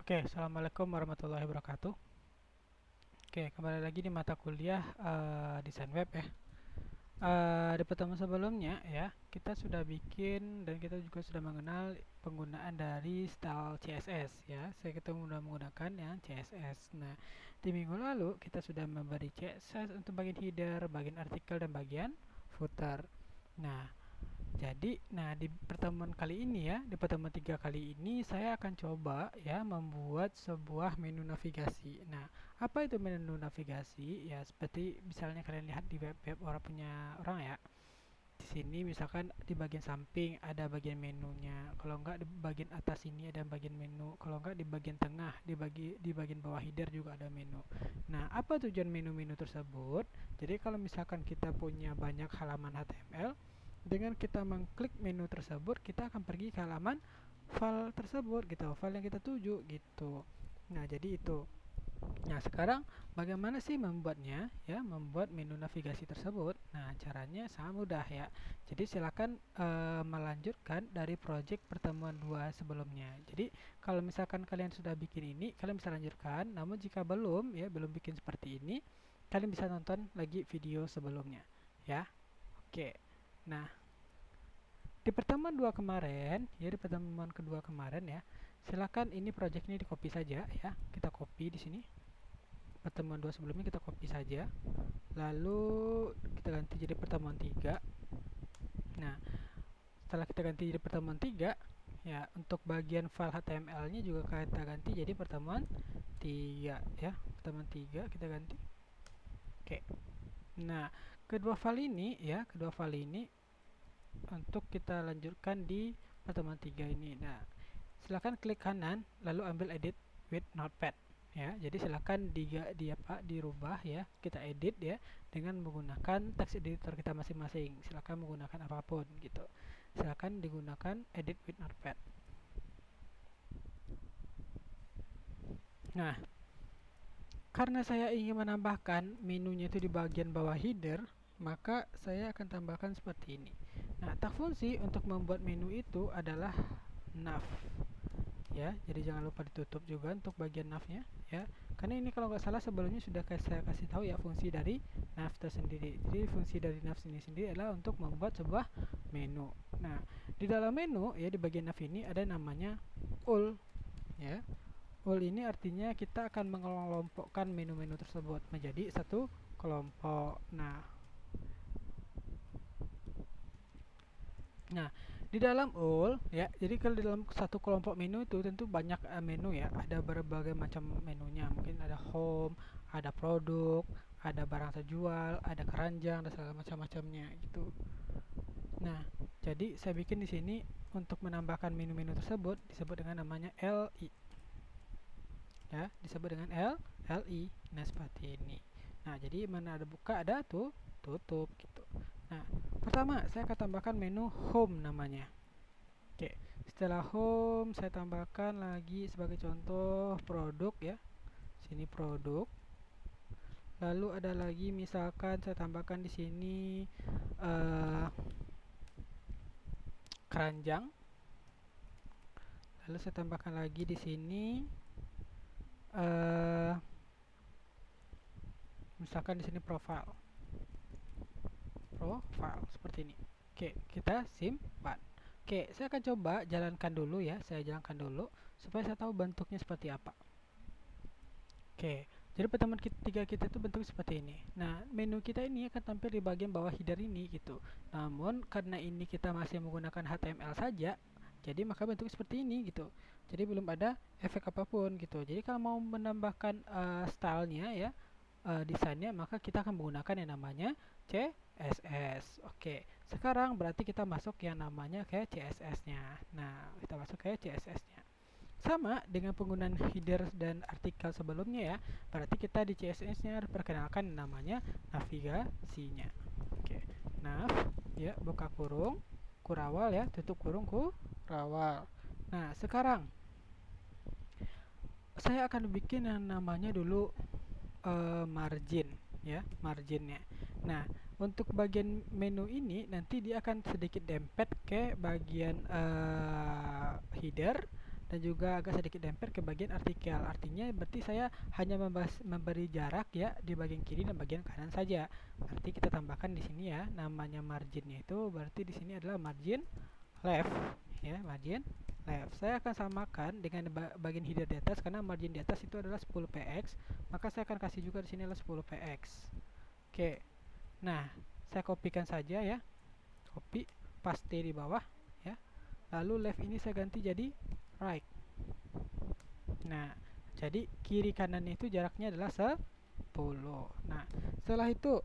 Oke, assalamualaikum warahmatullahi wabarakatuh. Oke, kembali lagi di mata kuliah desain web ya. Di pertemuan sebelumnya ya, kita sudah bikin dan kita juga sudah mengenal penggunaan dari style CSS ya. Kita sudah menggunakan yang CSS. Nah, di minggu lalu kita sudah memberi CSS untuk bagian header, bagian artikel dan bagian footer. Nah, di pertemuan kali ini ya, di pertemuan 3 kali ini saya akan coba ya membuat sebuah menu navigasi. Nah, apa itu menu navigasi? Ya, seperti misalnya kalian lihat di web-web orang punya orang ya. Di sini misalkan di bagian samping ada bagian menunya. Kalau enggak di bagian atas ini ada bagian menu. Kalau enggak di bagian tengah, di bagian bawah header juga ada menu. Nah, apa tujuan menu-menu tersebut? Jadi kalau misalkan kita punya banyak halaman HTML, dengan kita mengklik menu tersebut, kita akan pergi ke halaman file tersebut gitu, file yang kita tuju gitu. Nah, jadi itu. Nah, sekarang bagaimana sih membuatnya ya, membuat menu navigasi tersebut? Nah, caranya sangat mudah ya. Jadi silakan melanjutkan dari project pertemuan 2 sebelumnya. Jadi, kalau misalkan kalian sudah bikin ini, kalian bisa lanjutkan. Namun jika belum ya, belum bikin seperti ini, kalian bisa nonton lagi video sebelumnya ya. Oke. Nah, di pertemuan dua kemarin, ya di pertemuan kedua kemarin ya, silakan ini project ini di copy saja ya. Kita copy di sini. Pertemuan dua sebelumnya kita copy saja. Lalu kita ganti jadi pertemuan 3. Nah, setelah kita ganti jadi pertemuan 3, ya untuk bagian file HTML-nya juga kita ganti jadi pertemuan 3 ya. Pertemuan 3 kita ganti. Oke. Nah, kedua file ini untuk kita lanjutkan di pertemuan 3 ini. Nah, silakan klik kanan lalu ambil edit with notepad ya. Jadi silakan dirubah ya, kita edit ya dengan menggunakan text editor kita masing-masing. Silakan menggunakan apapun gitu. Silakan digunakan edit with notepad. Nah, karena saya ingin menambahkan menunya itu di bagian bawah header, maka saya akan tambahkan seperti ini. Nah, tag fungsi untuk membuat menu itu adalah nav ya, jadi jangan lupa ditutup juga untuk bagian navnya ya, karena ini kalau nggak salah sebelumnya sudah saya kasih tahu ya fungsi dari nav tersendiri. Jadi fungsi dari nav sendiri adalah untuk membuat sebuah menu. Nah, di dalam menu ya, di bagian nav ini ada namanya all ya. All ini artinya kita akan mengelompokkan menu-menu tersebut menjadi satu kelompok. Nah, di dalam all ya, jadi kalau di dalam satu kelompok menu itu tentu banyak menu ya, ada berbagai macam menunya. Mungkin ada home, ada produk, ada barang terjual, ada keranjang, dan segala macam-macamnya gitu. Nah, jadi saya bikin di sini untuk menambahkan menu-menu tersebut disebut dengan namanya LI. Ya, disebut dengan LI. Nah, seperti ini. Nah, jadi mana ada buka, ada tutup gitu. Nah, pertama saya akan tambahkan menu home namanya. Oke, setelah home saya tambahkan lagi sebagai contoh produk ya. Sini produk. Lalu ada lagi misalkan saya tambahkan di sini keranjang. Lalu saya tambahkan lagi di sini misalkan di sini profile seperti ini. Oke, kita simpan. Oke, saya akan coba jalankan dulu ya. Saya jalankan dulu supaya saya tahu bentuknya seperti apa. Oke, jadi pertemuan ketiga kita itu bentuknya seperti ini. Nah, menu kita ini akan tampil di bagian bawah header ini gitu. Namun karena ini kita masih menggunakan HTML saja, jadi maka bentuknya seperti ini gitu. Jadi belum ada efek apapun gitu. Jadi kalau mau menambahkan stylenya ya, desainnya, maka kita akan menggunakan yang namanya CSS. Oke, sekarang berarti kita masuk yang namanya ke CSS-nya. Nah, kita masuk ke CSS-nya. Sama dengan penggunaan header dan artikel sebelumnya ya, berarti kita di CSS-nya perkenalkan namanya navigasinya. Oke, nav ya, buka kurung, kurawal ya, tutup kurung, kurawal. Nah, sekarang saya akan bikin yang namanya dulu margin ya, marginnya. Nah, untuk bagian menu ini nanti dia akan sedikit dempet ke bagian header dan juga agak sedikit dempet ke bagian artikel. Artinya berarti saya hanya memberi jarak ya di bagian kiri dan bagian kanan saja. Berarti kita tambahkan di sini ya, namanya marginnya itu berarti di sini adalah margin left ya, margin left. Saya akan samakan dengan bagian header di atas karena margin di atas itu adalah 10 px, maka saya akan kasih juga di sini adalah 10 px. Oke. Nah, saya kopikan saja ya. Copy, paste di bawah ya. Lalu left ini saya ganti jadi right. Nah, jadi kiri kanan itu jaraknya adalah 10. Nah, setelah itu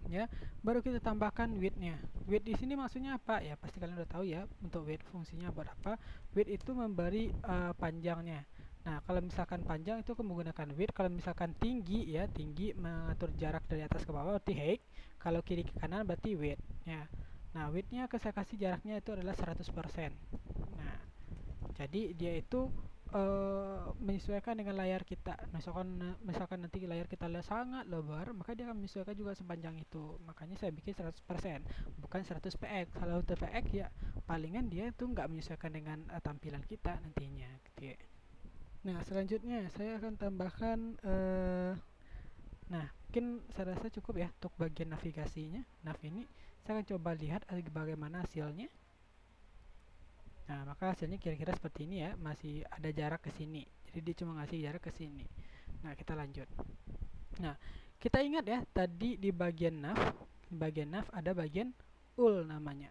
ya, baru kita tambahkan width-nya. Width di sini maksudnya apa? Ya, pasti kalian udah tahu ya untuk width fungsinya buat apa. Width itu memberi panjangnya. Nah, kalau misalkan panjang itu menggunakan width. Kalau misalkan tinggi ya, tinggi mengatur jarak dari atas ke bawah berarti height. Kalau kiri ke kanan berarti width ya. Nah, width-nya saya kasih jaraknya itu adalah 100%. Nah, jadi dia itu menyesuaikan dengan layar kita. Misalkan nanti layar kita sangat lebar, maka dia akan menyesuaikan juga sepanjang itu. Makanya saya bikin 100%, bukan 100 px. Kalau 100 px ya palingan dia itu nggak menyesuaikan dengan tampilan kita nantinya gitu ya. Nah, selanjutnya saya akan tambahkan nah, mungkin saya rasa cukup ya untuk bagian navigasinya. Nav ini saya akan coba lihat bagaimana hasilnya. Nah, maka hasilnya kira-kira seperti ini ya, masih ada jarak ke sini. Jadi dia cuma ngasih jarak ke sini. Nah, kita lanjut. Nah, kita ingat ya, tadi di bagian nav ada bagian ul namanya.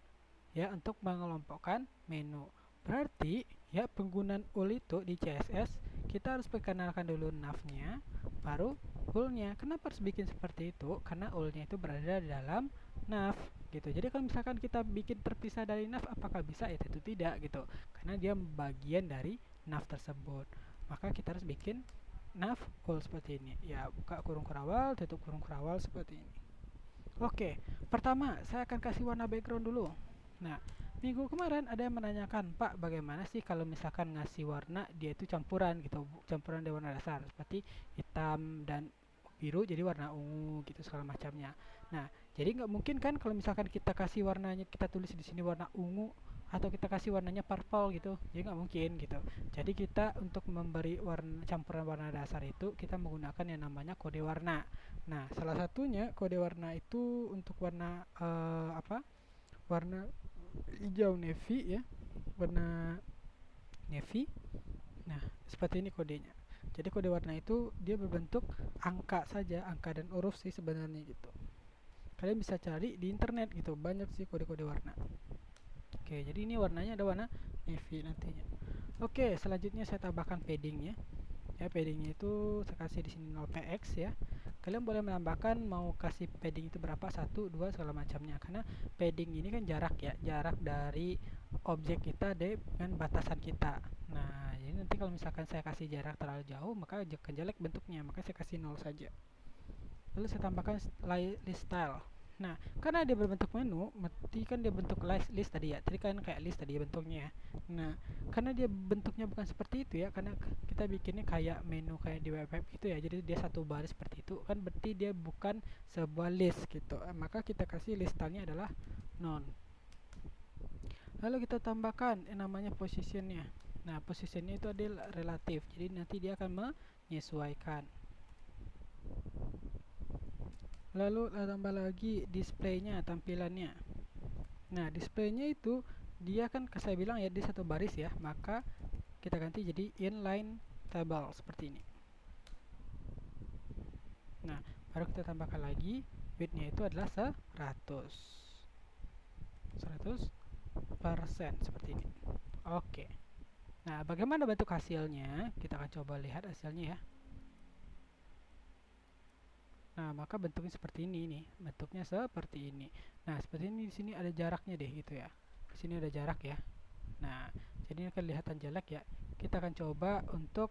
Ya, untuk mengelompokkan menu. Berarti ya penggunaan ul itu di CSS kita harus perkenalkan dulu navnya, baru ul-nya. Kenapa harus bikin seperti itu? Karena ul-nya itu berada di dalam nav gitu. Jadi kalau misalkan kita bikin terpisah dari nav, apakah bisa? Ya tentu tidak gitu, karena dia bagian dari nav tersebut. Maka kita harus bikin nav ul seperti ini ya, buka kurung kurawal, tutup kurung kurawal seperti ini. Oke, pertama saya akan kasih warna background dulu. Nah, minggu kemarin ada yang menanyakan, Pak, bagaimana sih kalau misalkan ngasih warna dia itu campuran gitu, campuran dari warna dasar seperti hitam dan biru jadi warna ungu gitu segala macamnya. Nah, jadi nggak mungkin kan kalau misalkan kita kasih warnanya, kita tulis di sini warna ungu atau kita kasih warnanya purple gitu, jadi nggak mungkin gitu. Jadi kita untuk memberi warna campuran warna dasar itu kita menggunakan yang namanya kode warna. Nah, salah satunya kode warna itu untuk warna apa? Warna hijau navy ya, warna navy. Nah, seperti ini kodenya. Jadi kode warna itu dia berbentuk angka saja, angka dan huruf sih sebenarnya gitu. Kalian bisa cari di internet gitu, banyak sih kode-kode warna. Oke, jadi ini warnanya ada warna navy nantinya. Oke, selanjutnya saya tambahkan paddingnya. Ya, paddingnya itu saya kasih di sini 0 px ya. Kalian boleh menambahkan mau kasih padding itu berapa, 1, 2 segala macamnya, karena padding ini kan jarak ya, jarak dari objek kita dengan batasan kita. Nah, jadi nanti kalau misalkan saya kasih jarak terlalu jauh, maka akan jelek bentuknya, maka saya kasih 0 saja. Lalu saya tambahkan list style. Nah, karena dia berbentuk menu, berarti kan dia bentuk list tadi ya. Tadi kan kayak list tadi bentuknya. Nah, karena dia bentuknya bukan seperti itu ya, karena kita bikinnya kayak menu kayak di web gitu ya. Jadi dia satu baris seperti itu, kan berarti dia bukan sebuah list gitu. Maka kita kasih list style-nya adalah none. Lalu kita tambahkan yang namanya positionnya. Nah, positionnya itu adalah relatif. Jadi nanti dia akan menyesuaikan. Lalu tambah lagi displaynya, tampilannya. Nah, displaynya itu dia kan saya bilang ya di satu baris ya, maka kita ganti jadi inline table seperti ini. Nah, baru kita tambahkan lagi width-nya itu adalah 100% seperti ini. Oke. Nah, bagaimana bentuk hasilnya? Kita akan coba lihat hasilnya ya. Nah, maka bentuknya seperti ini nih. Bentuknya seperti ini. Nah, seperti ini di sini ada jaraknya deh gitu ya. Di sini ada jarak ya. Nah, jadi ini kelihatan jelek ya. Kita akan coba untuk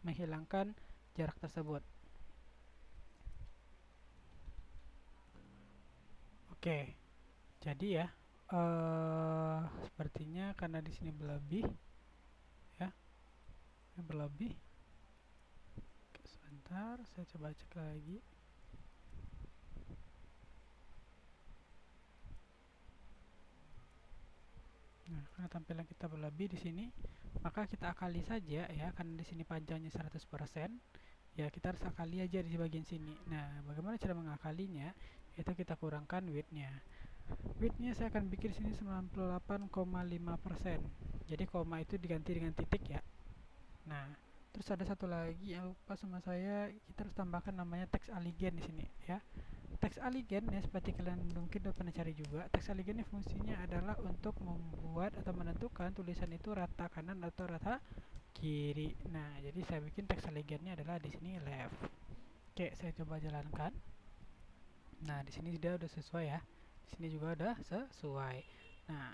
menghilangkan jarak tersebut. Oke. Jadi ya, sepertinya karena di sini berlebih ya. Berlebih. Sebentar, saya coba cek lagi. Nah, karena tampilan kita berlebih di sini, maka kita akali saja ya, karena di sini panjangnya 100%, ya kita harus akali aja di bagian sini. Nah, bagaimana cara mengakalinya? Itu kita kurangkan width-nya. Width-nya saya akan bikin sini 98,5%. Jadi koma itu diganti dengan titik ya. Nah, terus ada satu lagi yang lupa sama saya, kita harus tambahkan namanya teks aligen di sini ya. Teks aligen ya, seperti kalian mungkin udah pernah cari juga. Teks aligen ini fungsinya adalah untuk membuat atau menentukan tulisan itu rata kanan atau rata kiri. Nah, jadi saya bikin teks aligennya adalah di sini left. Oke, saya coba jalankan. Nah, di sini sudah sesuai ya. Di sini juga udah sesuai. Nah,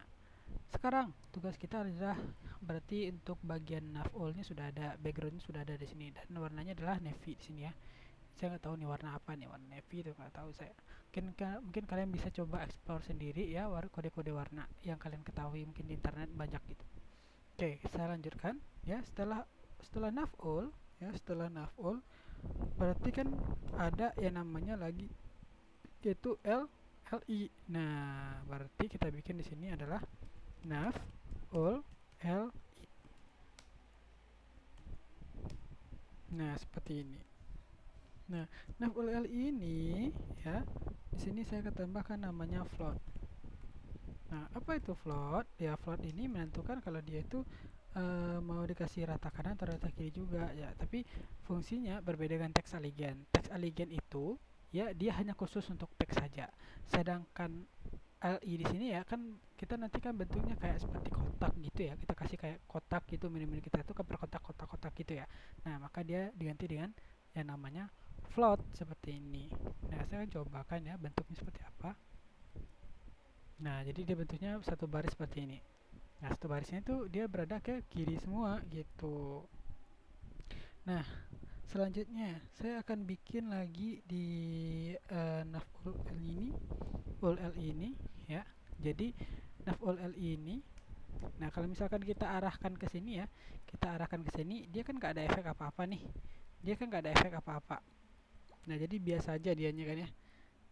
sekarang tugas kita adalah berarti untuk bagian nav all-nya sudah ada, backgroundnya sudah ada di sini, dan warnanya adalah navy di sini ya. Saya nggak tahu nih warna apa nih, warna navy itu nggak tahu saya. Mungkin kalian bisa coba explore sendiri ya, kode-kode warna yang kalian ketahui mungkin di internet banyak gitu. Oke, saya lanjutkan ya. Setelah nav all ya, setelah nav all berarti kan ada yang namanya lagi yaitu li. Nah, berarti kita bikin di sini adalah nav all li. Nah, seperti ini. Nah, nav all li ini ya, di sini saya akan tambahkan namanya float. Nah, apa itu float? Ya, float ini menentukan kalau dia itu mau dikasih rata kanan atau rata kiri juga ya. Tapi fungsinya berbeda dengan teks aligen. Teks aligen itu ya dia hanya khusus untuk teks saja. Sedangkan li di sini ya kan kita nanti kan bentuknya kayak seperti kotak gitu ya. Kita kasih kayak kotak gitu, menu-menu kita itu kan berkotak-kotak-kotak gitu ya. Nah, maka dia diganti dengan yang namanya float seperti ini. Nah, saya cobakan ya bentuknya seperti apa. Nah, jadi dia bentuknya satu baris seperti ini. Nah, satu barisnya itu dia berada ke kiri semua gitu. Nah, selanjutnya saya akan bikin lagi di nav all li ini ya. Jadi nav all li ini, nah kalau misalkan kita arahkan ke sini ya, kita arahkan ke sini, dia kan nggak ada efek apa-apa nih. Dia kan nggak ada efek apa-apa. Nah, jadi biasa aja dianya kan ya.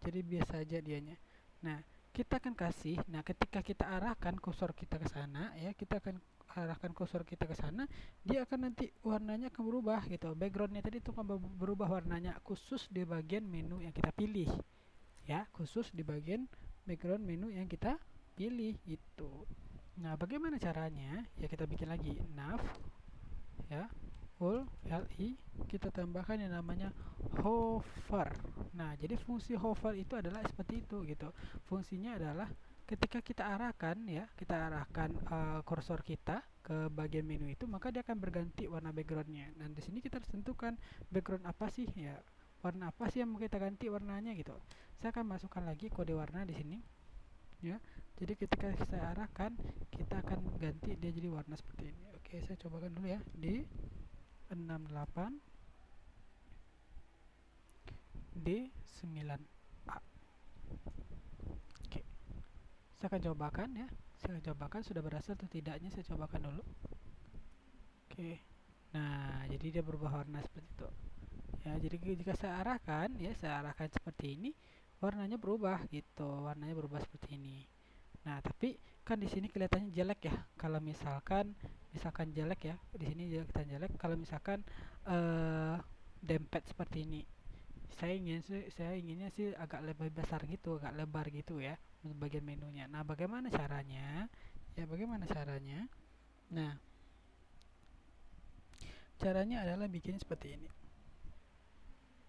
Jadi biasa aja dianya. Nah, kita akan kasih, nah ketika kita arahkan kursor kita ke sana ya, kita akan arahkan kursor kita ke sana, dia akan nanti warnanya akan berubah gitu. Backgroundnya tadi itu akan berubah warnanya khusus di bagian menu yang kita pilih ya, khusus di bagian background menu yang kita pilih itu. Nah, bagaimana caranya? Ya kita bikin lagi nav ya all li, kita tambahkan yang namanya hover. Nah, jadi fungsi hover itu adalah seperti itu gitu. Fungsinya adalah ketika kita arahkan ya, kita arahkan kursor kita ke bagian menu itu, maka dia akan berganti warna backgroundnya. Dan di sini kita harus tentukan background apa sih ya, warna apa sih yang mau kita ganti warnanya gitu. Saya akan masukkan lagi kode warna di sini ya. Jadi ketika saya arahkan, kita akan ganti dia jadi warna seperti ini. Oke, saya cobakan dulu ya di 68 D9A. Oke, saya akan cobakan ya. Saya akan cobakan sudah berhasil atau tidaknya, saya cobakan dulu. Oke. Nah, jadi dia berubah warna seperti itu. Ya, jadi jika saya arahkan ya, saya arahkan seperti ini, warnanya berubah gitu. Warnanya berubah seperti ini. Nah, tapi kan di sini kelihatannya jelek ya. Kalau misalkan jelek ya, di sini kelihatan jelek. Kalau misalkan dempet seperti ini, saya inginnya sih agak lebih besar gitu, agak lebar gitu ya untuk bagian menunya. Nah, bagaimana caranya? Ya, bagaimana caranya? Nah, caranya adalah bikin seperti ini.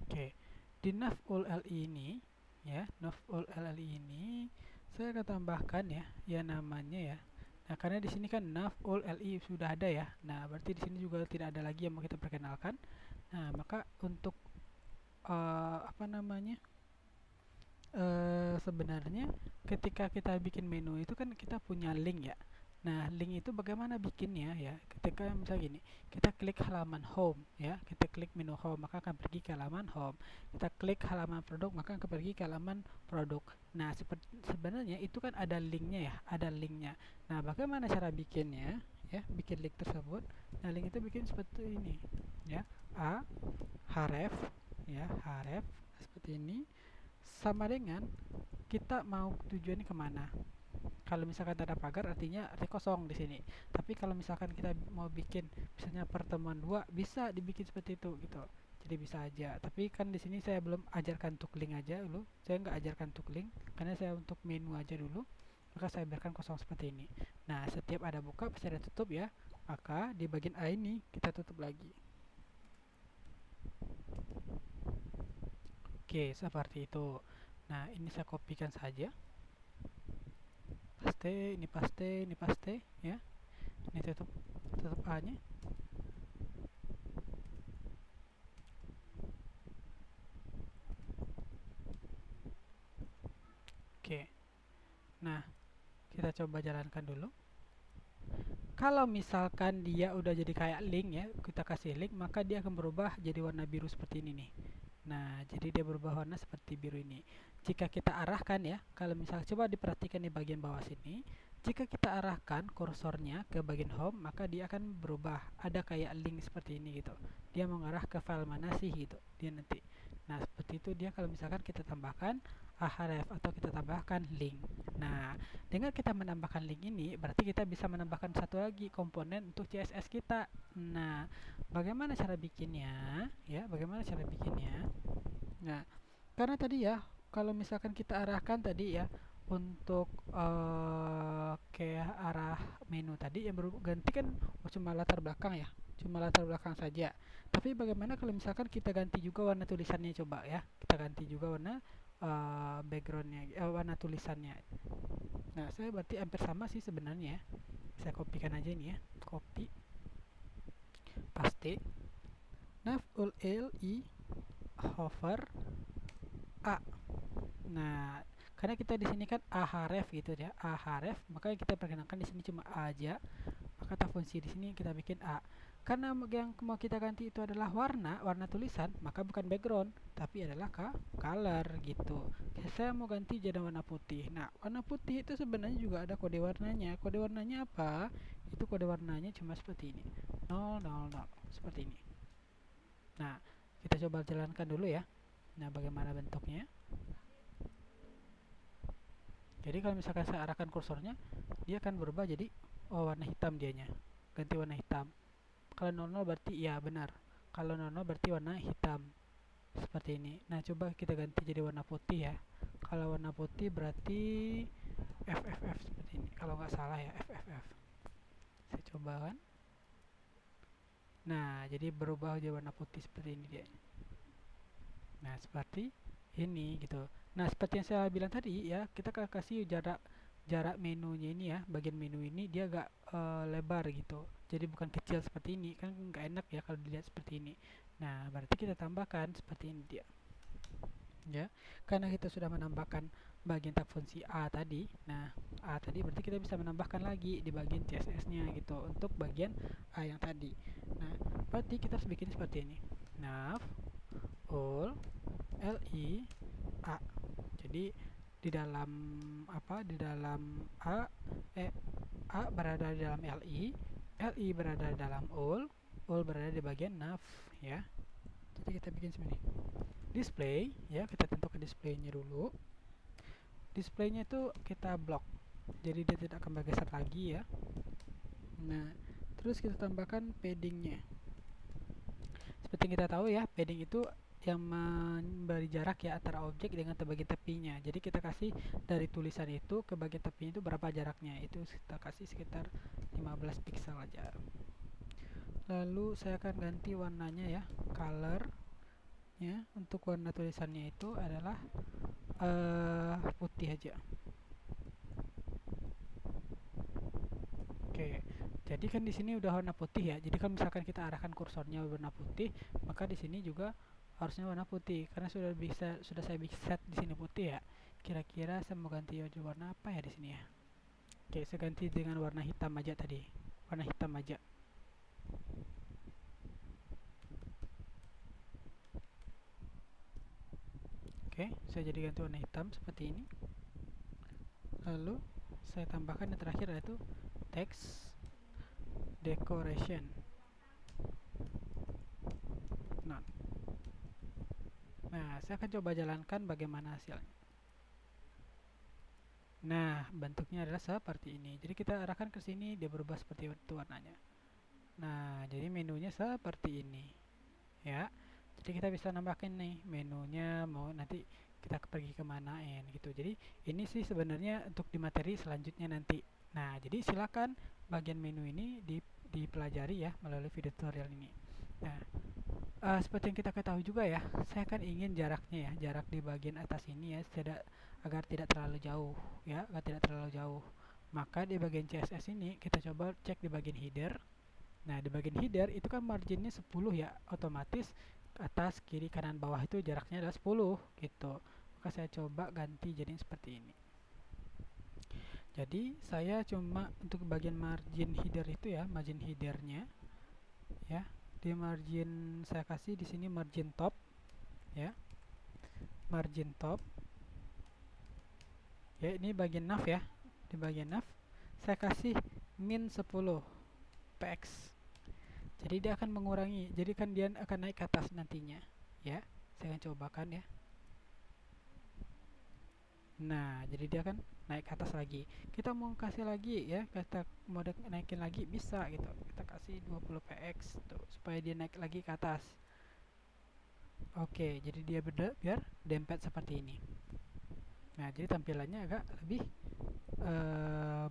Oke, di nav all li ini ya, nav all li ini saya akan tambahkan ya, yang namanya ya. Nah, karena di sini kan nav all li sudah ada ya. Nah, berarti di sini juga tidak ada lagi yang mau kita perkenalkan. Nah, maka untuk apa namanya? Sebenarnya ketika kita bikin menu itu kan kita punya link ya. Nah, link itu bagaimana bikinnya ya? Ketika misalnya gini, kita klik halaman home ya, kita klik menu home maka akan pergi ke halaman home. Kita klik halaman produk maka akan pergi ke halaman produk. Nah, sebenarnya itu kan ada linknya ya, ada linknya. Nah, bagaimana cara bikinnya ya? Bikin link tersebut. Nah, link itu bikin seperti ini ya. Href ya, href seperti ini, sama dengan kita mau tujuannya kemana. Kalau misalkan tak ada pagar arti kosong di sini. Tapi kalau misalkan kita mau bikin misalnya pertemuan dua, bisa dibikin seperti itu gitu. Jadi bisa aja. Tapi kan di sini saya belum ajarkan untuk link aja dulu. Saya nggak ajarkan untuk link karena saya untuk menu aja dulu. Maka saya biarkan kosong seperti ini. Nah, setiap ada buka pasti ada tutup ya. Maka di bagian A ini kita tutup lagi. Oke, seperti itu. Nah, ini saya kopikan saja. Paste, ini paste ya. Ini tutup A-nya. Oke. Nah, kita coba jalankan dulu. Kalau misalkan dia udah jadi kayak link ya, kita kasih link, maka dia akan berubah jadi warna biru seperti ini nih. Nah, jadi dia berubah warna seperti biru ini. Jika kita arahkan ya, kalau misalnya coba diperhatikan di bagian bawah sini, jika kita arahkan kursornya ke bagian home, maka dia akan berubah. Ada kayak link seperti ini gitu. Dia mengarah ke file mana sih gitu, dia nanti. Nah, seperti itu dia kalau misalkan kita tambahkan href atau kita tambahkan link. Nah, dengan kita menambahkan link ini, berarti kita bisa menambahkan satu lagi komponen untuk CSS kita. Nah, bagaimana cara bikinnya? Ya, bagaimana cara bikinnya? Nah, karena tadi ya, kalau misalkan kita arahkan tadi ya untuk ke arah menu tadi yang ganti kan cuma latar belakang ya, cuma latar belakang saja. Tapi bagaimana kalau misalkan kita ganti juga warna tulisannya coba ya, kita ganti juga warna backgroundnya, warna tulisannya. Nah, saya berarti hampir sama sih sebenarnya ya. Saya kopikan aja ini ya, copy, paste, nav ul li hover a. Nah, karena kita di sini kan ahref gitu ya, ahref, maka kita perkenalkan di sini cuma a aja. Maka kata fungsi di sini kita bikin a. Karena yang mau kita ganti itu adalah warna tulisan, maka bukan background, tapi adalah color gitu. Saya mau ganti jadi warna putih. Nah, warna putih itu sebenarnya juga ada kode warnanya. Kode warnanya apa? Itu kode warnanya cuma seperti ini. 000 seperti ini. Nah, kita coba jalankan dulu ya. Nah, bagaimana bentuknya? Jadi kalau misalkan saya arahkan kursornya, dia akan berubah jadi warna hitam dianya. Ganti warna hitam. Kalau 00 berarti iya benar. Kalau 00 berarti warna hitam. Seperti ini. Nah, coba kita ganti jadi warna putih ya. Kalau warna putih berarti FFF seperti ini. Kalau nggak salah ya FFF. Saya coba kan. Nah, jadi berubah jadi warna putih seperti ini dia. Nah, seperti ini gitu. Nah, seperti yang saya bilang tadi ya, kita kasih jarak menunya ini ya, bagian menu ini dia agak lebar gitu. Jadi bukan kecil seperti ini, kan nggak enak ya kalau dilihat seperti ini. Nah, berarti kita tambahkan seperti ini dia. Ya, karena kita sudah menambahkan bagian tab fungsi A tadi. Nah, A tadi berarti kita bisa menambahkan lagi di bagian CSS-nya gitu untuk bagian A yang tadi. Nah, berarti kita harus bikin seperti ini. Nav ul li a. Jadi di dalam apa? Di dalam a a berada di dalam li berada di dalam ul berada di bagian nav ya. Jadi kita bikin seperti ini. Display ya, kita tentukan displaynya dulu. Displaynya itu kita blok. Jadi dia tidak akan bergeser lagi ya. Nah, terus kita tambahkan paddingnya. Seperti yang kita tahu ya, padding itu yang memberi jarak ya antara objek dengan bagian tepinya. Jadi kita kasih dari tulisan itu ke bagian tepinya itu berapa jaraknya. Itu kita kasih sekitar 15 pixel aja. Lalu saya akan ganti warnanya ya, color ya. Untuk warna tulisannya itu adalah putih aja. Oke. Jadi kan di sini udah warna putih ya. Jadi kalau misalkan kita arahkan kursornya warna putih, maka di sini juga harusnya warna putih karena sudah saya set di sini putih ya. Kira-kira saya mau ganti warna apa ya di sini ya? Oke, saya ganti dengan warna hitam aja tadi. Warna hitam aja. Oke, saya jadi ganti warna hitam seperti ini. Lalu saya tambahkan yang terakhir yaitu text decoration. Nah, saya akan coba jalankan bagaimana hasilnya. Nah, bentuknya adalah seperti ini. Jadi kita arahkan ke sini, dia berubah seperti itu warnanya. Nah, jadi menunya seperti ini, ya. Jadi kita bisa nambahkan nih menunya, mau nanti kita pergi kemanain gitu. Jadi ini sih sebenarnya untuk di materi selanjutnya nanti. Nah, jadi silakan bagian menu ini dipelajari ya melalui video tutorial ini. Nah, seperti yang kita ketahui juga ya, saya kan ingin jaraknya ya, jarak di bagian atas ini ya, agar tidak terlalu jauh ya, agar tidak terlalu jauh. Maka di bagian CSS ini kita coba cek di bagian header. Nah, di bagian header itu kan marginnya 10 ya, otomatis atas, kiri, kanan, bawah itu jaraknya adalah 10 gitu. Maka saya coba ganti jadi seperti ini. Jadi saya cuma untuk bagian margin header itu ya, margin headernya ya, di margin saya kasih di sini margin top ya, margin top ya, ini bagian nav ya, di bagian nav saya kasih min 10 px. Jadi dia akan mengurangi, jadi kan dia akan naik ke atas nantinya ya. Saya akan cobakan ya. Nah, jadi dia akan naik ke atas lagi. Kita mau kasih lagi ya, kita mau naikin lagi bisa gitu. Kita kasih 20 px tuh supaya dia naik lagi ke atas. Oke, jadi dia biar dempet seperti ini. Nah, jadi tampilannya agak lebih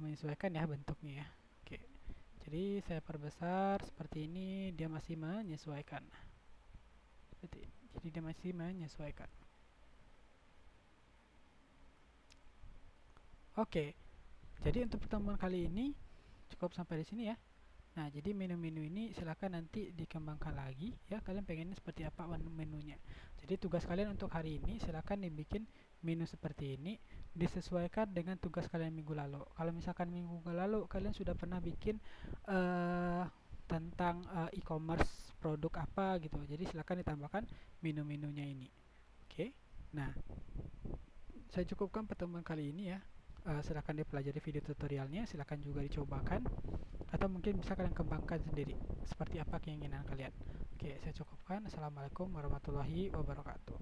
menyesuaikan ya bentuknya ya. Oke. Jadi saya perbesar seperti ini, dia masih menyesuaikan. Jadi dia masih menyesuaikan. Oke. Jadi untuk pertemuan kali ini cukup sampai di sini ya. Nah, jadi menu-menu ini silakan nanti dikembangkan lagi ya. Kalian pengennya seperti apa menunya. Jadi tugas kalian untuk hari ini silakan dibikin menu seperti ini, disesuaikan dengan tugas kalian minggu lalu. Kalau misalkan minggu lalu kalian sudah pernah bikin tentang e-commerce produk apa gitu. Jadi silakan ditambahkan menu-menunya ini. Oke. Nah, saya cukupkan pertemuan kali ini ya. Silahkan dipelajari video tutorialnya, silahkan juga dicobakan atau mungkin bisa kalian kembangkan sendiri seperti apa keinginan kalian. Oke, saya cukupkan. Assalamualaikum warahmatullahi wabarakatuh.